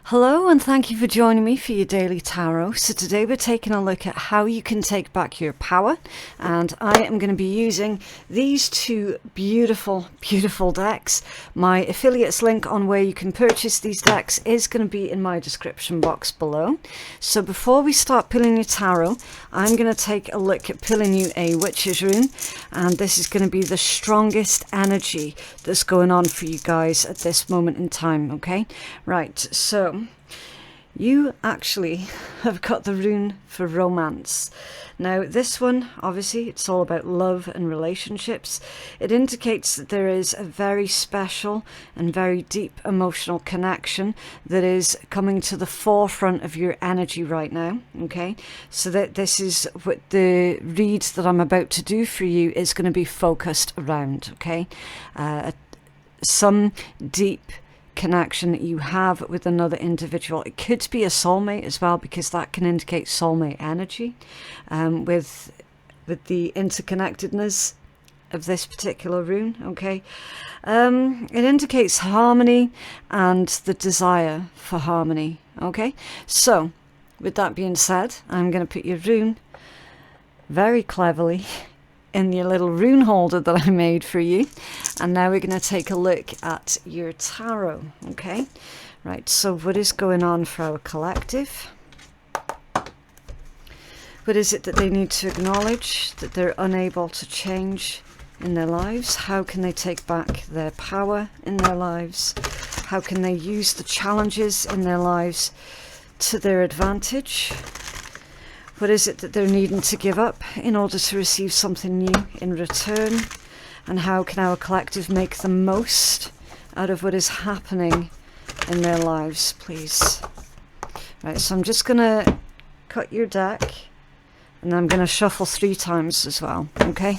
Hello and thank you for joining me for your daily tarot. So today we're taking a look at how you can take back your power, and I am going to be using these two beautiful decks. My affiliates link on where you can purchase these decks is going to be in my description box below. So before we start pulling your tarot, I'm going to take a look at pulling you a witch's rune, and this is going to be the strongest energy that's going on for you guys at this moment in time. Okay, right, so you actually have got the rune for romance. Now this one, obviously, it's all about love and relationships. It indicates that there is a very special and very deep emotional connection that is coming to the forefront of your energy right now. Okay, so that this is what the read that I'm about to do for you is going to be focused around. Okay, some deep connection that you have with another individual. It could be a soulmate as well, because that can indicate soulmate energy with the interconnectedness of this particular rune. Okay, it indicates harmony and the desire for harmony. Okay, so with that being said, I'm going to put your rune very cleverly in your little rune holder that I made for you, and now we're going to take a look at your tarot. Okay, right, so what is going on for our collective? What is it that they need to acknowledge that they're unable to change in their lives? How can they take back their power in their lives? How can they use the challenges in their lives to their advantage? What is it that they're needing to give up in order to receive something new in return? And how can our collective make the most out of what is happening in their lives, please? Right, so I'm just going to cut your deck, and I'm going to shuffle 3 times as well, okay?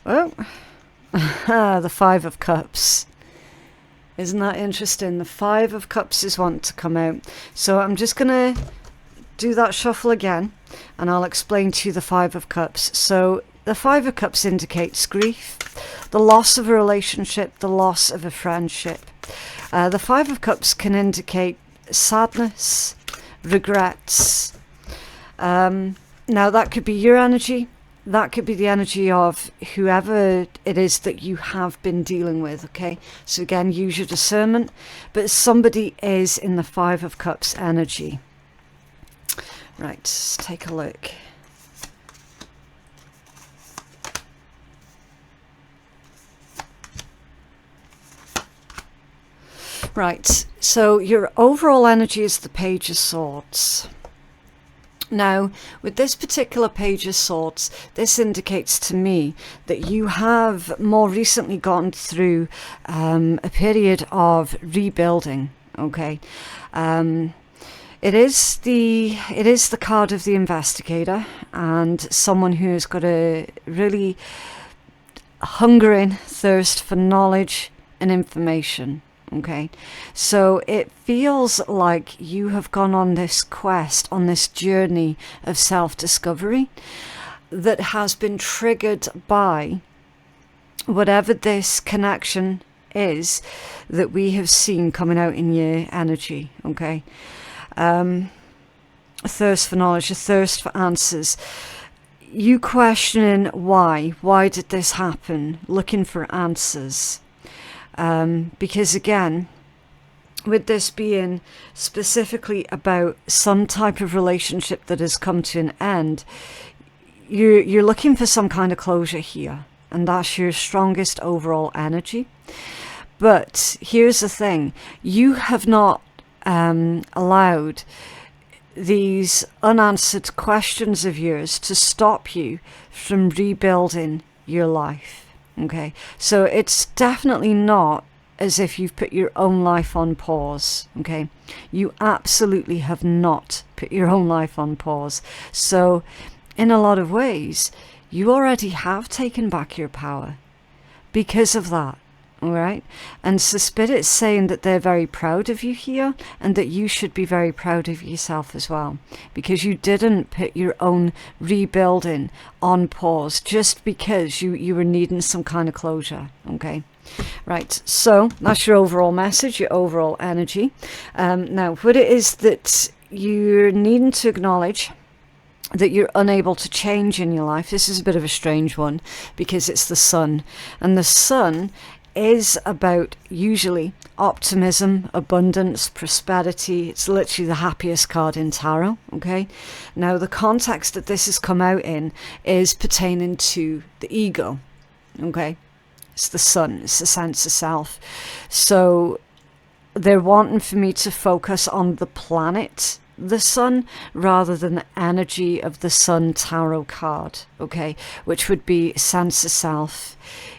Oh, the 5 of Cups. Isn't that interesting? The 5 of Cups is wanting to come out. So I'm just going to do that shuffle again, and I'll explain to you the 5 of Cups. So the 5 of Cups indicates grief, the loss of a relationship, the loss of a friendship. The 5 of Cups can indicate sadness, regrets. Now that could be your energy. That could be the energy of whoever it is that you have been dealing with, okay? So again, use your discernment, but somebody is in the 5 of Cups energy. Right, let's take a look. Right, so your overall energy is the Page of Swords. Now, with this particular Page of Swords, this indicates to me that you have more recently gone through a period of rebuilding. Okay, it is the card of the investigator, and someone who has got a really hungering thirst for knowledge and information. Okay, so it feels like you have gone on this quest, on this journey of self-discovery that has been triggered by whatever this connection is that we have seen coming out in your energy. Okay, a thirst for knowledge, a thirst for answers, you questioning why did this happen, looking for answers. Because again, with this being specifically about some type of relationship that has come to an end, you're looking for some kind of closure here, and that's your strongest overall energy. But here's the thing, you have not allowed these unanswered questions of yours to stop you from rebuilding your life. Okay, so it's definitely not as if you've put your own life on pause. Okay, you absolutely have not put your own life on pause. So in a lot of ways, you already have taken back your power because of that. All right, and so Spirit's saying that they're very proud of you here, and that you should be very proud of yourself as well, because you didn't put your own rebuilding on pause just because you were needing some kind of closure. Okay, Right, so that's your overall message, your overall energy. Now, what it is that you're needing to acknowledge that you're unable to change in your life. This is a bit of a strange one because it's the sun. And the sun is about usually optimism, abundance, prosperity. It's literally the happiest card in tarot, okay? Now, the context that this has come out in is pertaining to the ego, okay? It's the sun, it's the sense of self. So they're wanting for me to focus on the planet, the sun, rather than the energy of the sun tarot card, okay? Which would be sense of self,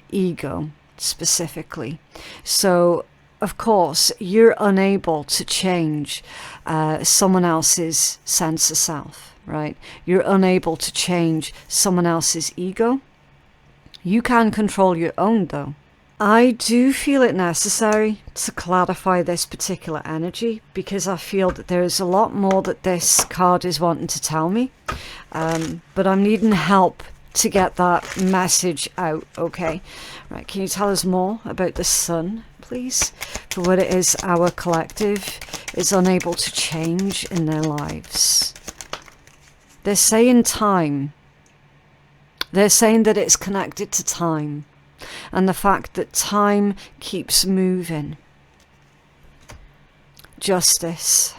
ego, specifically. So of course you're unable to change someone else's sense of self, right? You're unable to change someone else's ego. You can control your own though. I do feel it necessary to clarify this particular energy because I feel that there is a lot more that this card is wanting to tell me, but I'm needing help to get that message out, okay? Right, can you tell us more about the sun, please? For what it is our collective is unable to change in their lives. They're saying time. They're saying that it's connected to time and the fact that time keeps moving. Justice.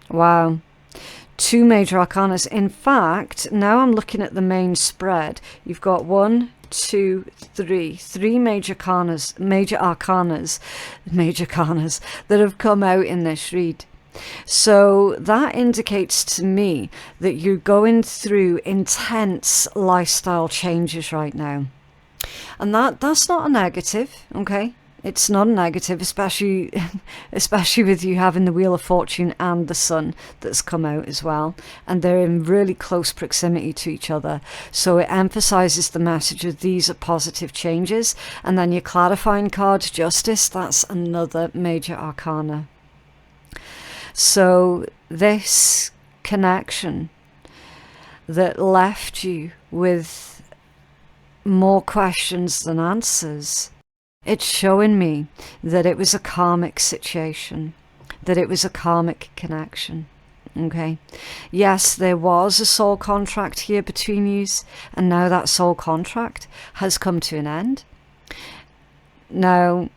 Wow. 2 major arcanas. In fact, now I'm looking at the main spread. You've got 1, 2, 3 major arcanas that have come out in this read. So that indicates to me that you're going through intense lifestyle changes right now. And that's not a negative, okay? It's not a negative, especially with you having the Wheel of Fortune and the Sun that's come out as well. And they're in really close proximity to each other. So it emphasizes the message of these are positive changes. And then your clarifying card, Justice, that's another major arcana. So this connection that left you with more questions than answers, it's showing me that it was a karmic situation, that it was a karmic connection, okay? Yes, there was a soul contract here between you, and now that soul contract has come to an end. Now,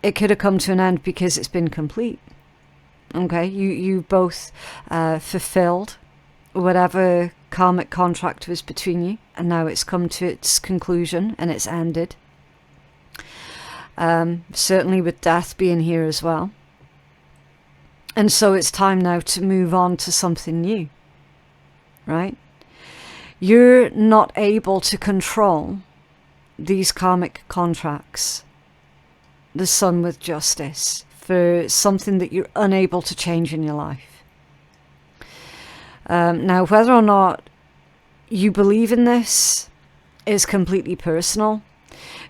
it could have come to an end because it's been complete, okay? You both fulfilled whatever karmic contract was between you, and now it's come to its conclusion and it's ended. Certainly with death being here as well. And so it's time now to move on to something new, right? You're not able to control these karmic contracts, the Sun with Justice, for something that you're unable to change in your life. Now, whether or not you believe in this is completely personal.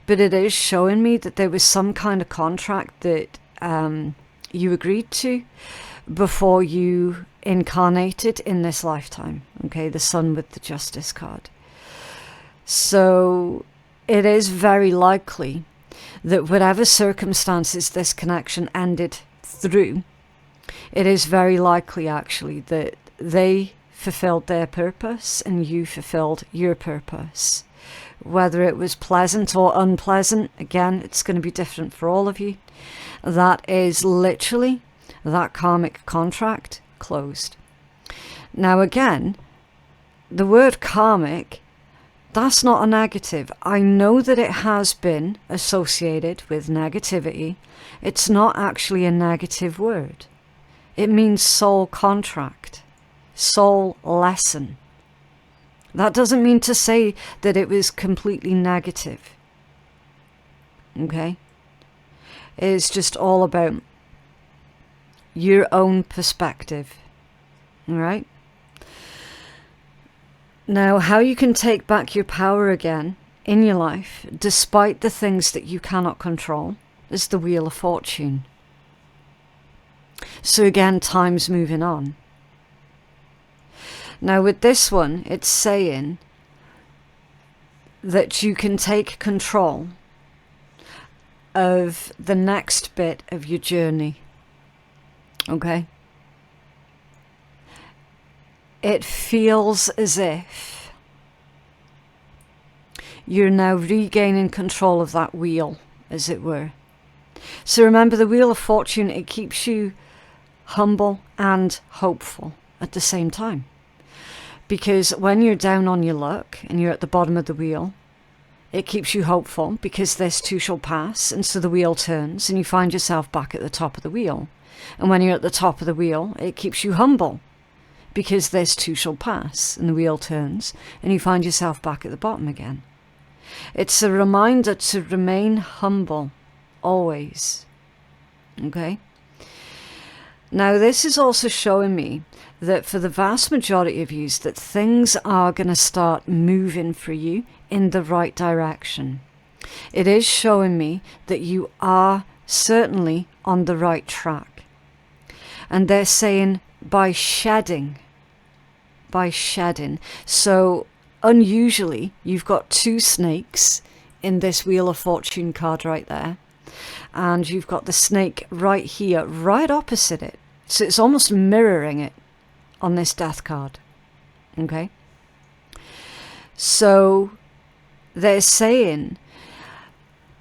But it is showing me that there was some kind of contract that you agreed to before you incarnated in this lifetime. Okay, the Sun with the Justice card. So it is very likely that whatever circumstances this connection ended through, it is very likely actually that they fulfilled their purpose and you fulfilled your purpose. Whether it was pleasant or unpleasant, again, it's going to be different for all of you. That is literally that karmic contract closed. Now again, the word karmic, that's not a negative. I know that it has been associated with negativity. It's not actually a negative word. It means soul contract, soul lesson. That doesn't mean to say that it was completely negative. Okay? It's just all about your own perspective. Alright? Now, how you can take back your power again in your life, despite the things that you cannot control, is the Wheel of Fortune. So again, time's moving on. Now with this one, it's saying that you can take control of the next bit of your journey. Okay? It feels as if you're now regaining control of that wheel, as it were. So remember, the Wheel of Fortune, it keeps you humble and hopeful at the same time. Because when you're down on your luck and you're at the bottom of the wheel, it keeps you hopeful because this too shall pass. And so the wheel turns and you find yourself back at the top of the wheel. And when you're at the top of the wheel, it keeps you humble because this too shall pass. And the wheel turns and you find yourself back at the bottom again. It's a reminder to remain humble always. Okay? Now, this is also showing me that for the vast majority of you, that things are going to start moving for you in the right direction. It is showing me that you are certainly on the right track. And they're saying by shedding. So unusually, you've got two snakes in this Wheel of Fortune card right there. And you've got the snake right here, right opposite it. So it's almost mirroring it on this death card. Okay? So they're saying,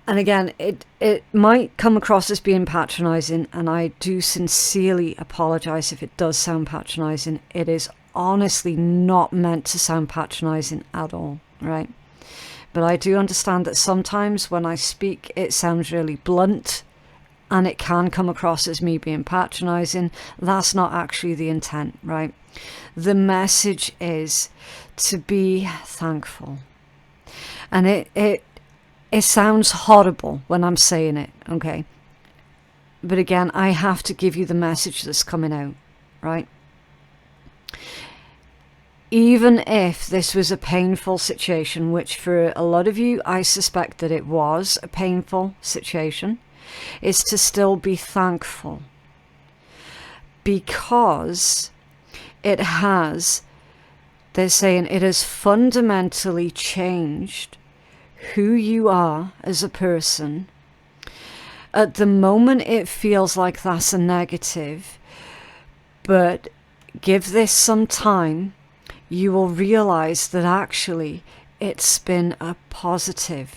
and again, it might come across as being patronizing, and I do sincerely apologize if it does sound patronizing. It is honestly not meant to sound patronizing at all, right? But I do understand that sometimes when I speak, it sounds really blunt, and it can come across as me being patronizing. That's not actually the intent, right? The message is to be thankful. And it sounds horrible when I'm saying it, okay? But again, I have to give you the message that's coming out, right? Even if this was a painful situation, which for a lot of you, I suspect that it was a painful situation, is to still be thankful. Because it has, they're saying, it has fundamentally changed who you are as a person. At the moment, it feels like that's a negative, but give this some time. You will realize that actually it's been a positive,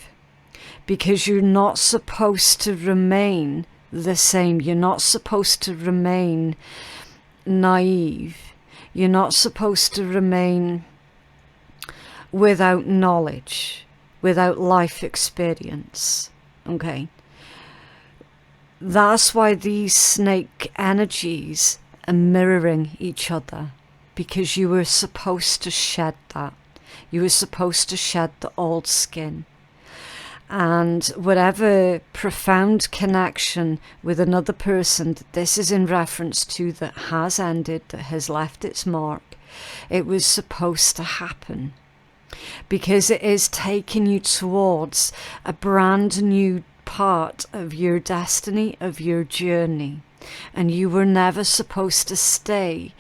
because you're not supposed to remain the same. You're not supposed to remain naive. You're not supposed to remain without knowledge, without life experience. Okay? That's why these snake energies are mirroring each other. Because you were supposed to shed that. You were supposed to shed the old skin. And whatever profound connection with another person that this is in reference to that has ended, that has left its mark, it was supposed to happen. Because it is taking you towards a brand new part of your destiny, of your journey. And you were never supposed to stay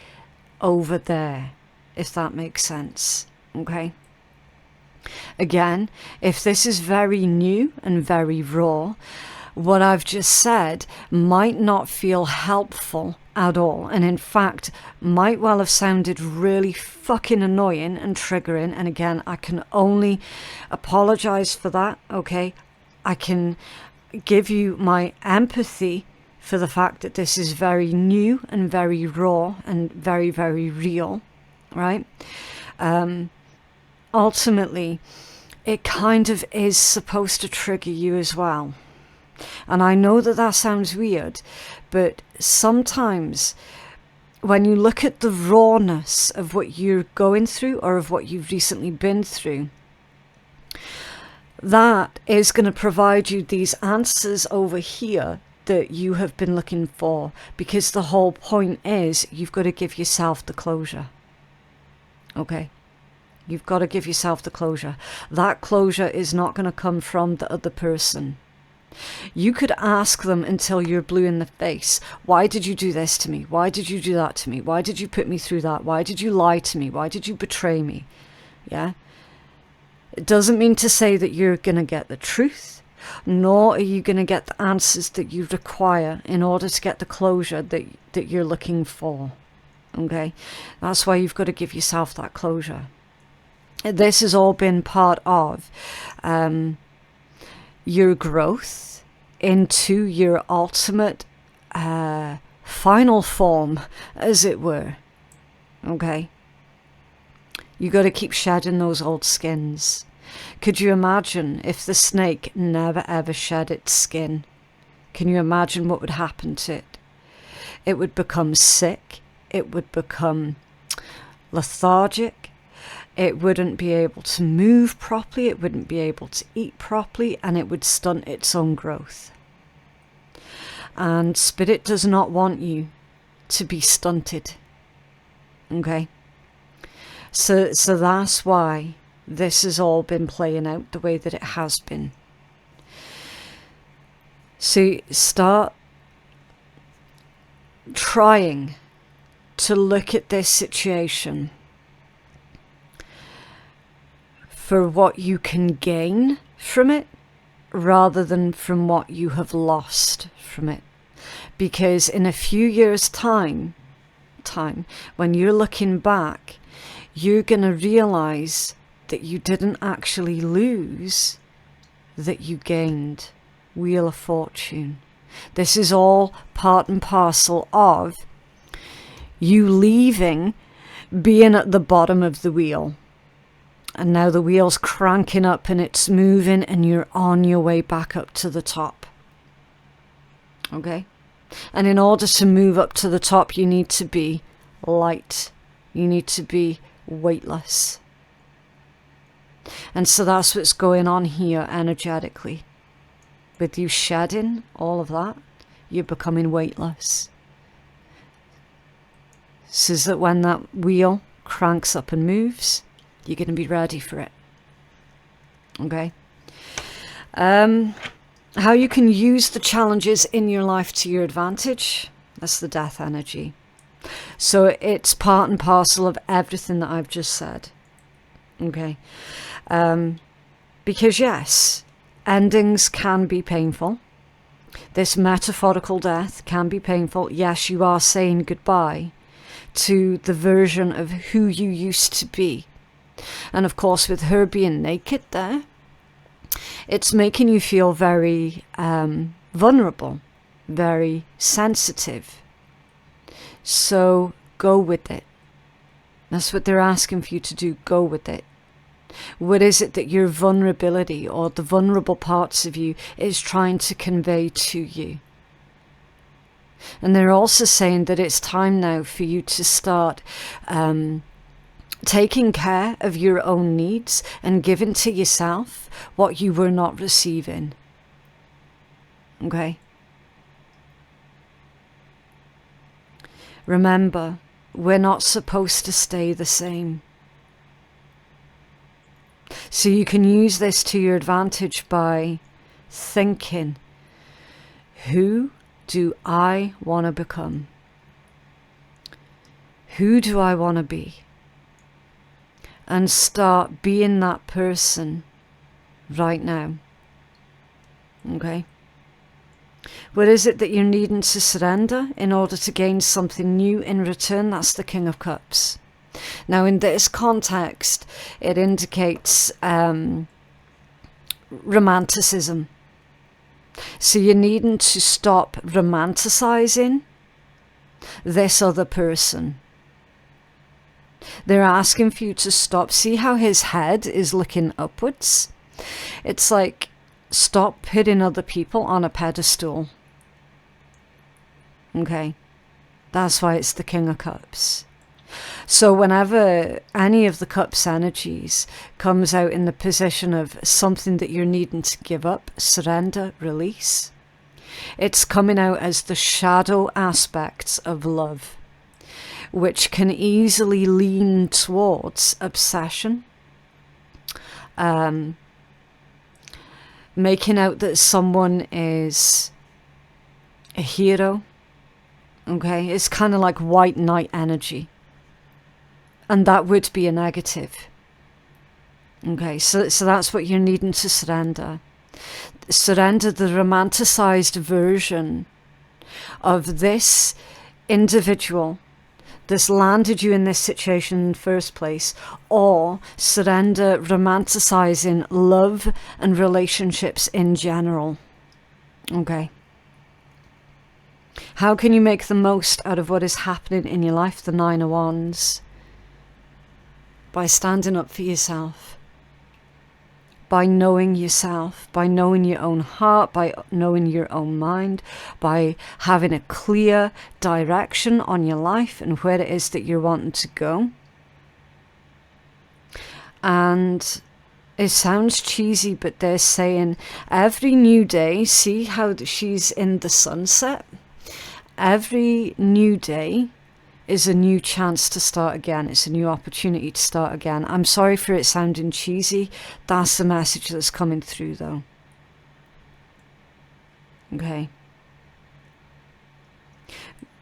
over there, if that makes sense. Okay? Again, if this is very new and very raw, what I've just said might not feel helpful at all, and in fact might well have sounded really fucking annoying and triggering. And again, I can only apologize for that. Okay? I can give you my empathy for the fact that this is very new and very raw and very, very real, right? Ultimately, it kind of is supposed to trigger you as well. And I know that that sounds weird, but sometimes when you look at the rawness of what you're going through or of what you've recently been through, that is going to provide you these answers over here that you have been looking for, because the whole point is you've got to give yourself the closure. Okay? You've got to give yourself the closure. That closure is not going to come from the other person. You could ask them until you're blue in the face. Why did you do this to me? Why did you do that to me? Why did you put me through that? Why did you lie to me? Why did you betray me? Yeah? It doesn't mean to say that you're going to get the truth, nor are you going to get the answers that you require in order to get the closure that you're looking for. Okay, that's why you've got to give yourself that closure. This has all been part of your growth into your ultimate final form, as it were. Okay, you got to keep shedding those old skins. Could you imagine if the snake never ever shed its skin? Can you imagine what would happen to it? It would become sick. It would become lethargic. It wouldn't be able to move properly. It wouldn't be able to eat properly, and it would stunt its own growth. And Spirit does not want you to be stunted. Okay? So that's why this has all been playing out the way that it has been. So start trying to look at this situation for what you can gain from it rather than from what you have lost from it. Because in a few years' time, when you're looking back, you're going to realize that you didn't actually lose, that you gained. Wheel of Fortune. This is all part and parcel of you leaving, being at the bottom of the wheel. And now the wheel's cranking up and it's moving and you're on your way back up to the top. Okay? And in order to move up to the top, you need to be light. You need to be weightless. And so that's what's going on here energetically. With you shedding all of that, you're becoming weightless. So that when that wheel cranks up and moves, you're going to be ready for it. Okay? How you can use the challenges in your life to your advantage. That's the death energy. So it's part and parcel of everything that I've just said. Okay? Because yes, endings can be painful. This metaphorical death can be painful. Yes, you are saying goodbye to the version of who you used to be. And of course, with her being naked there, it's making you feel very vulnerable, very sensitive. So go with it. That's what they're asking for you to do. Go with it. What is it that your vulnerability or the vulnerable parts of you is trying to convey to you? And they're also saying that it's time now for you to start taking care of your own needs and giving to yourself what you were not receiving. Okay? Remember, we're not supposed to stay the same. So you can use this to your advantage by thinking, who do I want to become? Who do I want to be? And start being that person right now. Okay? What is it that you're needing to surrender in order to gain something new in return? That's the King of Cups. Now, in this context, it indicates romanticism. So you're needing to stop romanticizing this other person. They're asking for you to stop. See how his head is looking upwards? It's like, stop putting other people on a pedestal. Okay? That's why it's the King of Cups. So whenever any of the Cups energies comes out in the position of something that you're needing to give up, surrender, release, it's coming out as the shadow aspects of love, which can easily lean towards obsession, making out that someone is a hero. Okay, it's kind of like white knight energy. And that would be a negative. Okay, so that's what you're needing to surrender. Surrender the romanticized version of this individual that's landed you in this situation in the first place, or surrender romanticizing love and relationships in general. Okay. How can you make the most out of what is happening in your life? The Nine of Wands. By standing up for yourself. By knowing yourself, by knowing your own heart, by knowing your own mind, by having a clear direction on your life and where it is that you're wanting to go. And it sounds cheesy, but they're saying every new day, see how she's in the sunset? Every new day is a new chance to start again. It's a new opportunity to start again. I'm sorry for it sounding cheesy. That's the message that's coming through, though. Okay.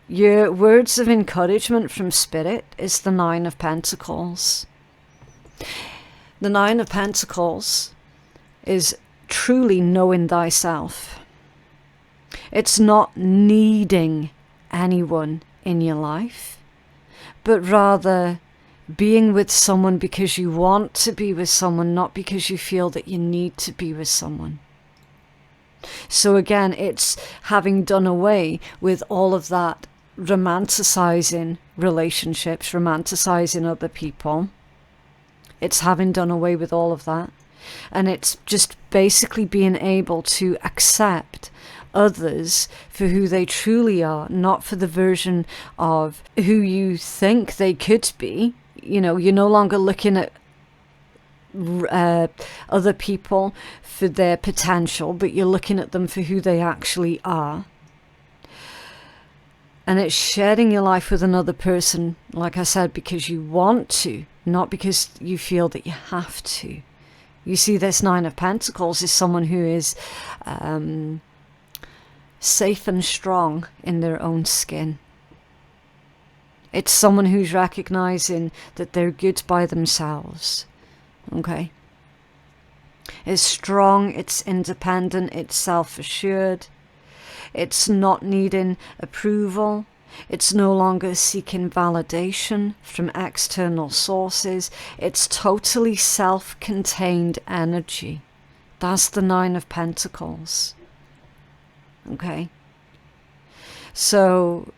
Your words of encouragement from Spirit is the Nine of Pentacles. The Nine of Pentacles is truly knowing thyself. It's not needing anyone in your life, but rather being with someone because you want to be with someone, not because you feel that you need to be with someone. So again, it's having done away with all of that romanticizing relationships, romanticizing other people. It's having done away with all of that. And it's just basically being able to accept others for who they truly are, not for the version of who you think they could be. You know, you're no longer looking at other people for their potential, but you're looking at them for who they actually are. And it's sharing your life with another person, like I said, because you want to, not because you feel that you have to. You see, this Nine of Pentacles is someone who is safe and strong in their own skin. It's someone who's recognizing that they're good by themselves. Okay? It's strong, it's independent, it's self-assured. It's not needing approval. It's no longer seeking validation from external sources. It's totally self-contained energy. That's the Nine of Pentacles. Okay? So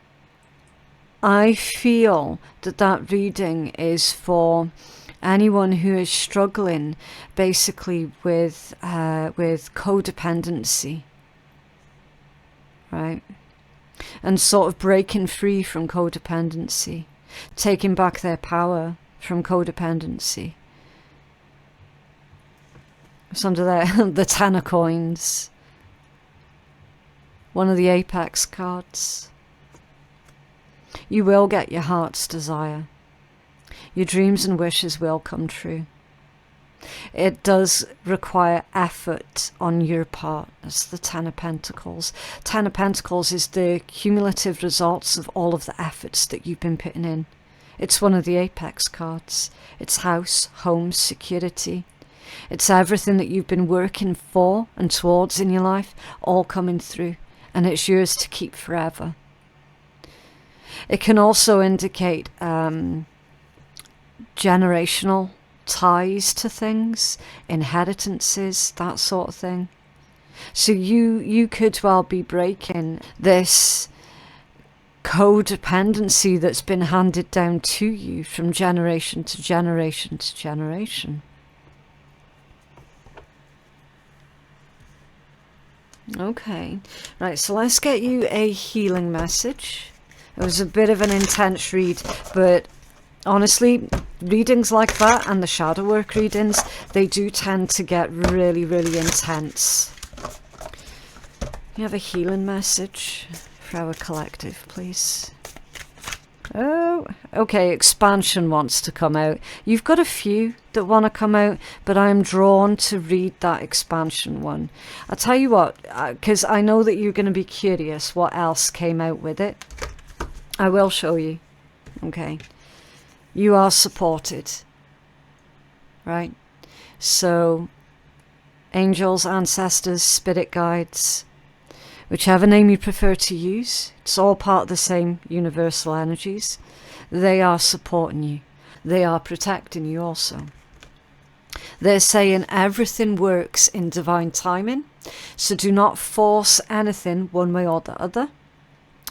I feel that that reading is for anyone who is struggling basically with codependency. Right? And sort of breaking free from codependency, taking back their power from codependency. It's under there, the Ten of Coins. One of the Apex cards. You will get your heart's desire. Your dreams and wishes will come true. It does require effort on your part. That's the Ten of Pentacles. Ten of Pentacles is the cumulative results of all of the efforts that you've been putting in. It's one of the Apex cards. It's house, home, security. It's everything that you've been working for and towards in your life, all coming through. And it's yours to keep forever. It can also indicate generational ties to things, inheritances, that sort of thing. So you could well be breaking this codependency that's been handed down to you from generation to generation to generation. Okay, right, so let's get you a healing message. It was a bit of an intense read, but honestly, readings like that and the shadow work readings, they do tend to get really, really intense. You have a healing message for our collective, please. Oh, okay, expansion wants to come out. You've got a few that want to come out, but I'm drawn to read that expansion one. I'll tell you what, because I know that you're going to be curious what else came out with it. I will show you. Okay. You are supported. Right? So, angels, ancestors, spirit guides, whichever name you prefer to use. It's all part of the same universal energies. They are supporting you. They are protecting you also. They're saying everything works in divine timing, so do not force anything one way or the other.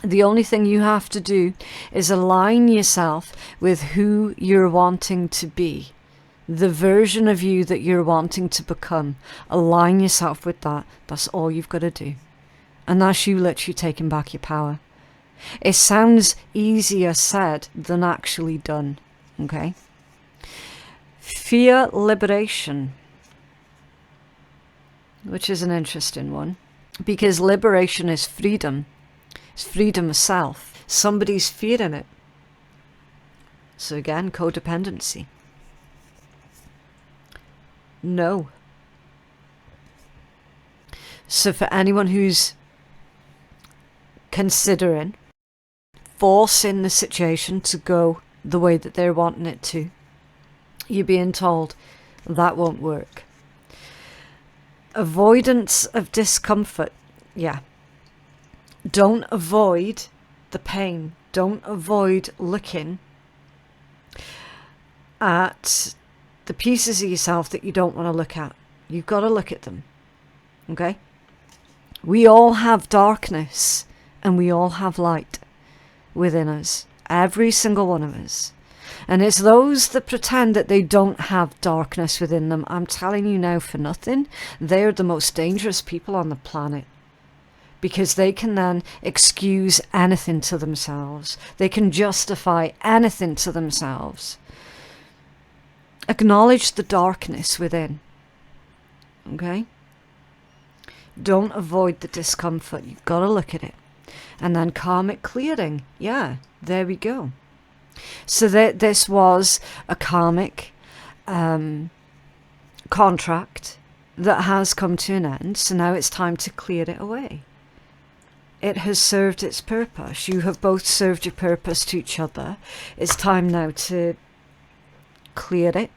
The only thing you have to do is align yourself with who you're wanting to be, the version of you that you're wanting to become. Align yourself with that. That's all you've got to do. And that's you literally taking back your power. It sounds easier said than actually done, okay? Fear liberation, which is an interesting one, because liberation is freedom. It's freedom of self. Somebody's fearing it. So again, codependency. No. So for anyone who's considering forcing the situation to go the way that they're wanting it to, you're being told that won't work. Avoidance of discomfort. Yeah. Don't avoid the pain. Don't avoid looking at the pieces of yourself that you don't want to look at. You've got to look at them. Okay? We all have darkness and we all have light within us. Every single one of us. And it's those that pretend that they don't have darkness within them. I'm telling you now for nothing. They're the most dangerous people on the planet. Because they can then excuse anything to themselves. They can justify anything to themselves. Acknowledge the darkness within. Okay? Don't avoid the discomfort. You've got to look at it. And then karmic clearing. Yeah, there we go. So that this was a karmic contract that has come to an end. So now it's time to clear it away. It has served its purpose. You have both served your purpose to each other. It's time now to clear it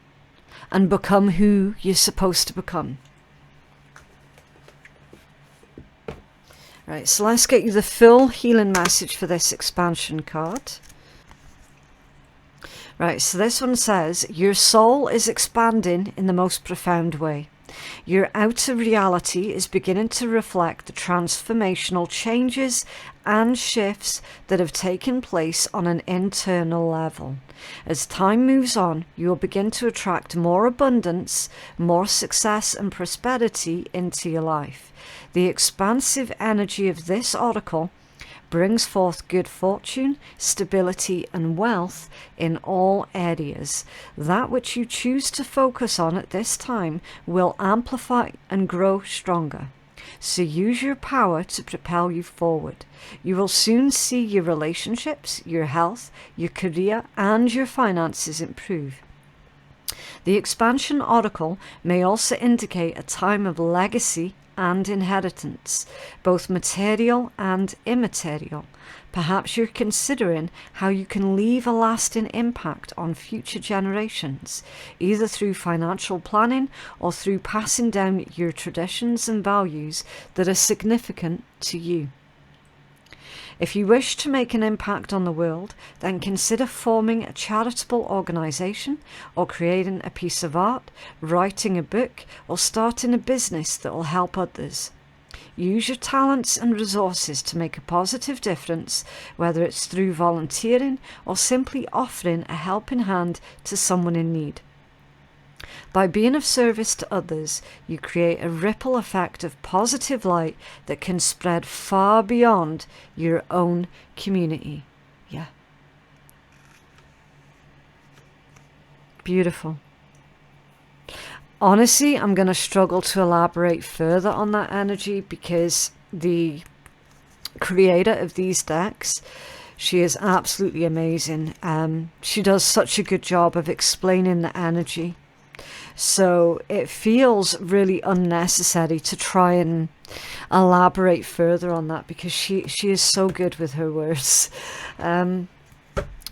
and become who you're supposed to become. Right, so let's get you the full healing message for this expansion card. Right, so this one says, your soul is expanding in the most profound way. Your outer reality is beginning to reflect the transformational changes and shifts that have taken place on an internal level. As time moves on, you will begin to attract more abundance, more success and prosperity into your life. The expansive energy of this oracle brings forth good fortune, stability and wealth in all areas. That which you choose to focus on at this time will amplify and grow stronger. So use your power to propel you forward. You will soon see your relationships, your health, your career and your finances improve. The expansion oracle may also indicate a time of legacy and inheritance, both material and immaterial. Perhaps you're considering how you can leave a lasting impact on future generations, either through financial planning or through passing down your traditions and values that are significant to you. If you wish to make an impact on the world, then consider forming a charitable organisation or creating a piece of art, writing a book or starting a business that will help others. Use your talents and resources to make a positive difference, whether it's through volunteering or simply offering a helping hand to someone in need. By being of service to others, you create a ripple effect of positive light that can spread far beyond your own community. Yeah. Beautiful. Honestly, I'm going to struggle to elaborate further on that energy because the creator of these decks, she is absolutely amazing. She does such a good job of explaining the energy. So it feels really unnecessary to try and elaborate further on that because she is so good with her words.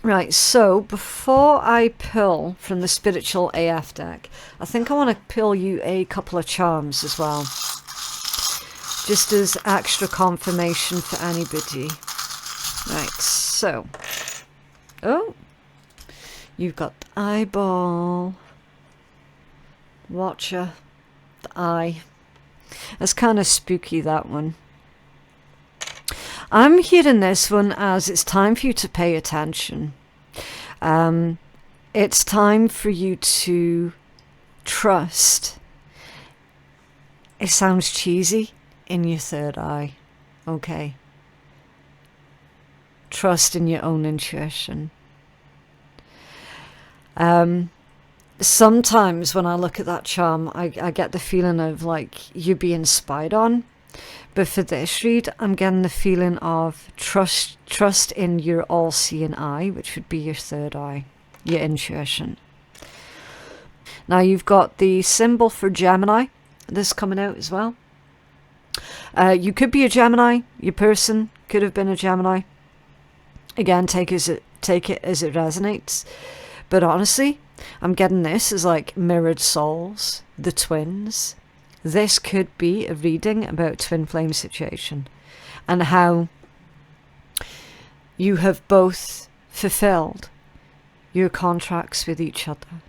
Right, so before I pull from the Spiritual AF deck, I think I want to pull you a couple of charms as well. Just as extra confirmation for anybody. Right, so. Oh, you've got the eyeball. Watcher. The eye. That's kind of spooky, that one. I'm hearing this one as it's time for you to pay attention. It's time for you to trust. It sounds cheesy, in your third eye. Okay. Trust in your own intuition. Sometimes when I look at that charm, I get the feeling of like you're being spied on. But for this read, I'm getting the feeling of trust in your all-seeing eye, which would be your third eye, your intuition. Now you've got the symbol for Gemini, this coming out as well. You could be a Gemini, your person could have been a Gemini. Again, take it as it resonates. But honestly, I'm getting this as like mirrored souls, the twins. This could be a reading about twin flame situation and how you have both fulfilled your contracts with each other.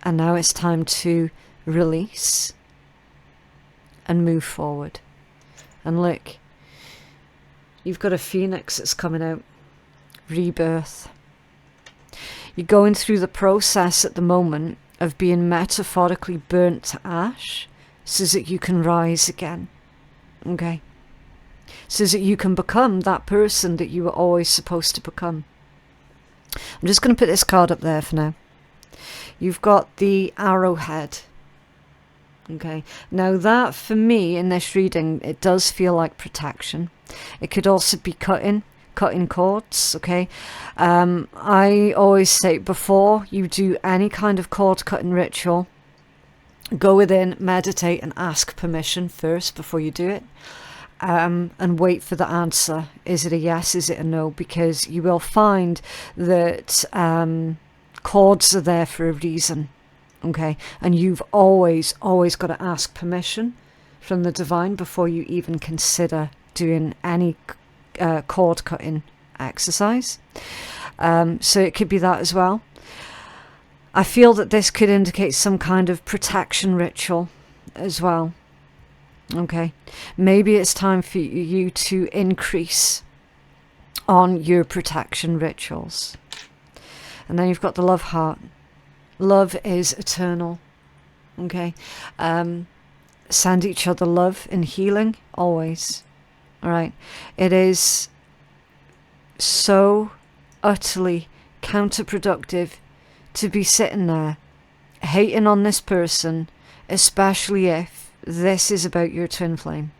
And now it's time to release and move forward. And look, you've got a phoenix that's coming out. Rebirth. You're going through the process at the moment of being metaphorically burnt to ash so that you can rise again. Okay? So that you can become that person that you were always supposed to become. I'm just going to put this card up there for now. You've got the arrowhead. Okay? Now that, for me, in this reading, it does feel like protection. It could also be cutting cords, okay? I always say before you do any kind of cord cutting ritual, go within, meditate and ask permission first before you do it, and wait for the answer. Is it a yes? Is it a no? Because you will find that cords are there for a reason, okay? And you've always got to ask permission from the divine before you even consider doing any cord cutting exercise. So it could be that as well. I feel that this could indicate some kind of protection ritual as well. Okay. Maybe it's time for you to increase on your protection rituals. And then you've got the love heart. Love is eternal. Okay. Send each other love and healing always. All right. It is so utterly counterproductive to be sitting there hating on this person, especially if this is about your twin flame.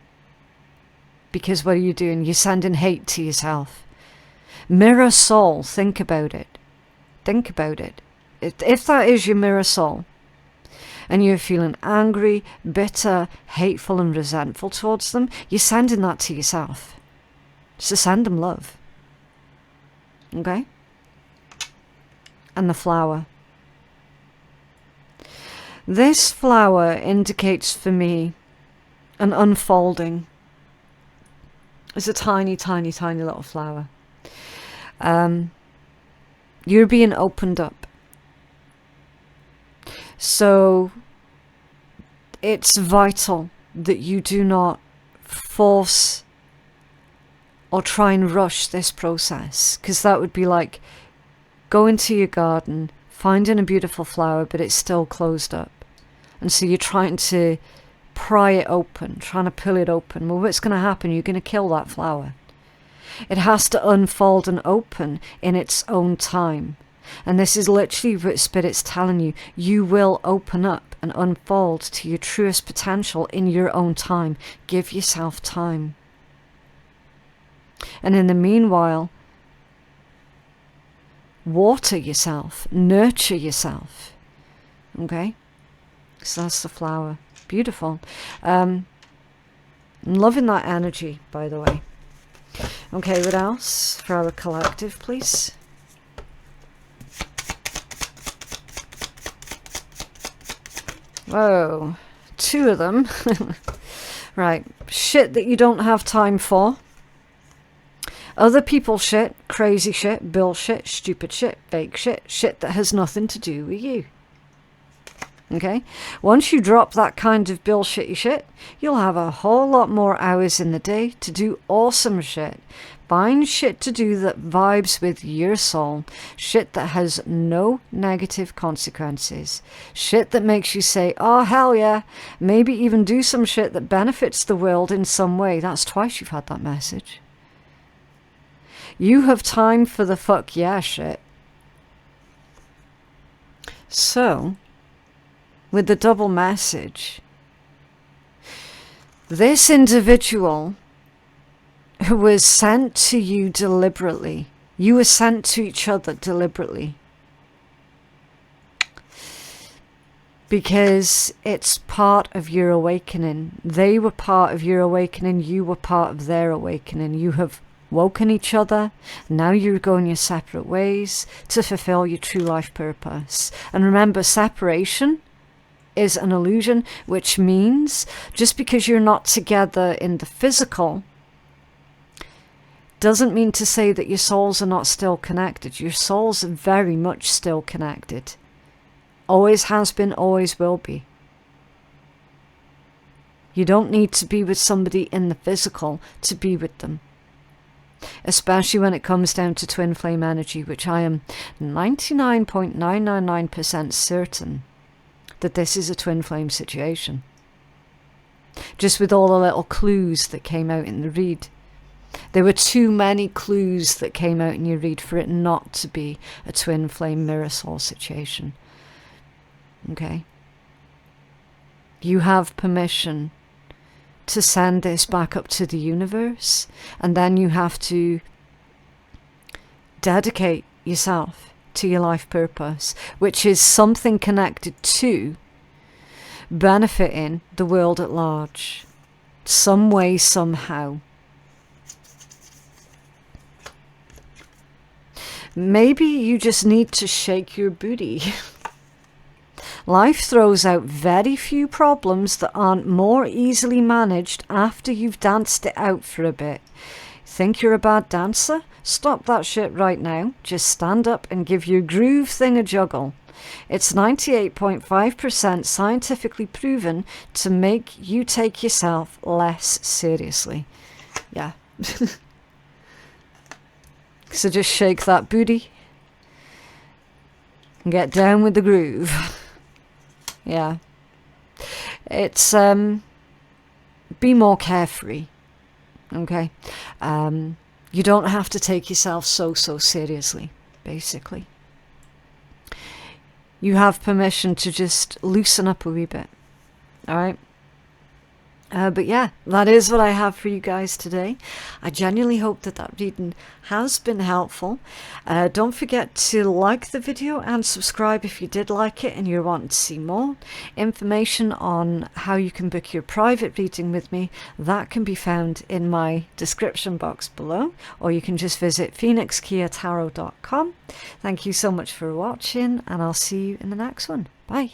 Because what are you doing? You're sending hate to yourself. Mirror soul, think about it. Think about it. If that is your mirror soul, and you're feeling angry, bitter, hateful and resentful towards them, you're sending that to yourself. So send them love. Okay? And the flower. This flower indicates for me an unfolding. It's a tiny, tiny, tiny little flower. You're being opened up. So it's vital that you do not force or try and rush this process, because that would be like going to your garden, finding a beautiful flower, but it's still closed up. And so you're trying to pry it open, trying to pull it open. Well, what's going to happen? You're going to kill that flower. It has to unfold and open in its own time. And this is literally what Spirit's telling you. You will open up and unfold to your truest potential in your own time. Give yourself time. And in the meanwhile, water yourself, nurture yourself. Okay? So that's the flower. Beautiful. I'm loving that energy, by the way. Okay, what else for our collective, please? Whoa, 2 of them. Right, shit that you don't have time for. Other people's shit, crazy shit, bullshit, stupid shit, fake shit, shit that has nothing to do with you. Okay? Once you drop that kind of bullshitty shit, you'll have a whole lot more hours in the day to do awesome shit. Find shit to do that vibes with your soul. Shit that has no negative consequences. Shit that makes you say, oh hell yeah. Maybe even do some shit that benefits the world in some way. That's twice you've had that message. You have time for the fuck yeah shit. So, with the double message, this individual who was sent to you deliberately, you were sent to each other deliberately, because it's part of your awakening. They were part of your awakening, you were part of their awakening. You have woken each other, now you're going your separate ways to fulfill your true life purpose. And remember, separation is an illusion, which means just because you're not together in the physical doesn't mean to say that your souls are not still connected. Your souls are very much still connected. Always has been, always will be. You don't need to be with somebody in the physical to be with them. Especially when it comes down to twin flame energy, which I am 99.999% certain that this is a twin flame situation. Just with all the little clues that came out in the read. There were too many clues that came out in your read for it not to be a twin flame mirror soul situation. Okay? You have permission to send this back up to the universe, and then you have to dedicate yourself to your life purpose, which is something connected to benefiting the world at large, some way, somehow. Maybe you just need to shake your booty. Life throws out very few problems that aren't more easily managed after you've danced it out for a bit. Think you're a bad dancer? Stop that shit right now. Just stand up and give your groove thing a juggle. It's 98.5% scientifically proven to make you take yourself less seriously. Yeah. So just shake that booty and get down with the groove. Yeah. It's, be more carefree. Okay? You don't have to take yourself so seriously, basically. You have permission to just loosen up a wee bit. Alright? But yeah, that is what I have for you guys today. I genuinely hope that that reading has been helpful. Don't forget to like the video and subscribe if you did like it and you're wanting to see more. Information on how you can book your private reading with me, that can be found in my description box below, or you can just visit phoenixkeiatarot.com. Thank you so much for watching, and I'll see you in the next one. Bye.